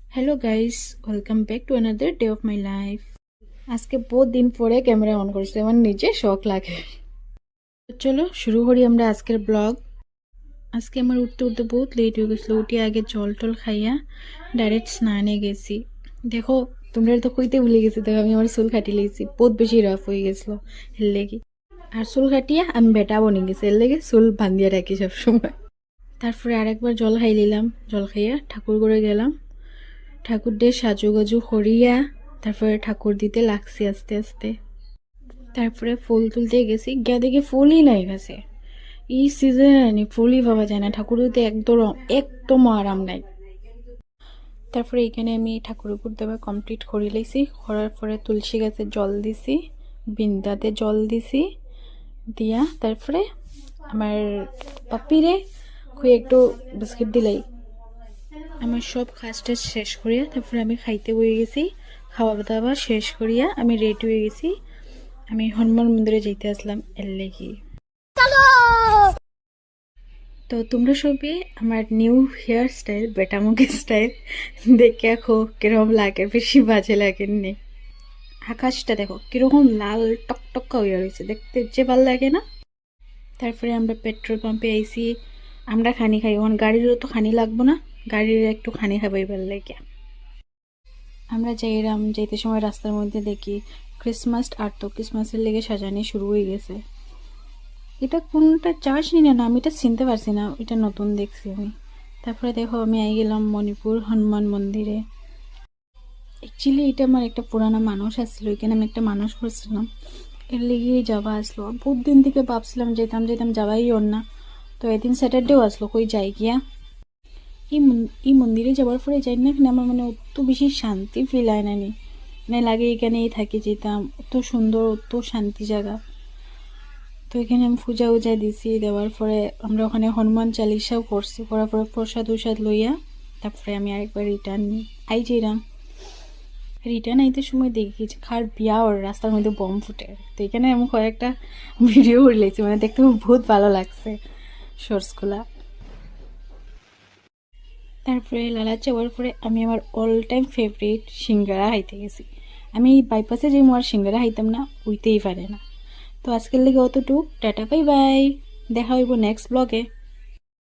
Hello guys, welcome back to another day of my life. আজকে বহুত দিন পরে ক্যামেরা অন করছে, আমার নিজে শখ লাগে। তো চলো শুরু করি আমরা আজকের ব্লগ। আজকে আমার উঠতে উঠতে বহুত লেট হয়ে গেছিলো। উঠে আগে জল টল খাইয়া ডাইরেক্ট স্নানে গেছি। দেখো তোমরা তো কইতে ভুলে গেছি, দেখো আমি আমার চুল কাটি লেগেছি, বহুত বেশি রাফ হয়ে গেছিলো এর লেগে। আর চুল কাটিয়া আমি বেটা বনে গেছি, এর লেগে চুল বান্ধিয়া রাখি সবসময়। তারপরে আরেকবার জল খাই নিলাম, জল খাইয়া ঠাকুর করে গেলাম। ঠাকুর দিয়ে সাজুগাজু করিয়া তারপরে ঠাকুর দিতে লাগছি আস্তে আস্তে। তারপরে ফুল তুলতে গেছি, গিয়া দেখি ফুলই নাই গেছে। এই সিজনে ফুলই পাওয়া যায় না, ঠাকুর দিতে একদম আরাম নাই। তারপরে এখানে আমি ঠাকুর উপর দেওয়া কমপ্লিট করে লাইছি। করার পরে তুলসী গাছে জল দিছি, বিন্দাতে জল দিছি, দিয়া তারপরে আমার পাপিরে খুঁয়ে একটু বিস্কিট দিলাই। আমার সব কাজটা শেষ করিয়া তারপরে আমি খাইতে বয়ে গেছি। খাওয়া দাওয়া শেষ করিয়া আমি রেডি হয়ে গেছি। আমি হনুমান মন্দিরে যেতে আসলাম এর লেগে। তো তোমরা সবে আমার নিউ হেয়ার স্টাইল, বেটামুখী স্টাইল দেখে দেখো কিরকম লাগে, বেশি বাজে লাগেননি। আকাশটা দেখো কিরকম লাল টকটকা হয়ে রয়েছে, দেখতে যে ভালো লাগে না। তারপরে আমরা পেট্রোল পাম্পে আইসি। আমরা খানি খাই, ওখান গাড়িরও তো খানি লাগবো না, গাড়ির একটু খানি খাবাই ভালো লাগে। আমরা যাইরাম, যাইতে সময় রাস্তার মধ্যে দেখি ক্রিসমাস, আর তো ক্রিসমাসের লেগে সাজানি শুরু হয়ে গেছে। এটা কোনটা চার্জ নি না, আমি এটা চিনতে পারছি না, এটা নতুন দেখছি আমি। তারপরে দেখো আমি আই গেলাম মণিপুর হনুমান মন্দিরে। অ্যাকচুয়ালি এটা আমার একটা পুরানা মানুষ আসছিল, এখানে আমি একটা মানুষ করছিলাম, এর লেগেই যাওয়া আসলো। বহুত দিন থেকে ভাবছিলাম যেতাম যাবাই ওর না। তো এদিন স্যাটারডেও আসলো, কই যাই গিয়া এই মন্দিরে যাওয়ার পরে যাই না, এখানে আমার মানে অত বেশি শান্তি ফিল হয় না নি, মানে লাগে এখানেই থাকি যেতাম, অত সুন্দর অত শান্তি জায়গা। তো এখানে আমি পূজা উজা দিছি, দেওয়ার পরে আমরা ওখানে হনুমান চালিশাও করছি, করার পরে প্রসাদ উসাদ লইয়া তারপরে আমি আরেকবার রিটার্ন যাইলাম। রিটার্ন আইতে সময় দেখি যে কার বিয়া ওর রাস্তার মধ্যে বম ফুটে। তো এখানে আমি কয়েকটা ভিডিও করে লেছি, মানে দেখতে বহুত ভালো লাগছে শর্টসগুলা। তারপরে লালাচ যাওয়ার পরে আমি আমার অল টাইম ফেভারিট সিঙ্গারা খাইতে গেছি। আমি বাইপাসে যে আর সিঙ্গারা খাইতাম না, উইতেই পারে না। তো আজকের লেগে অতটুক, টাটা বাই বাই, দেখা হইব নেক্সট ব্লগে।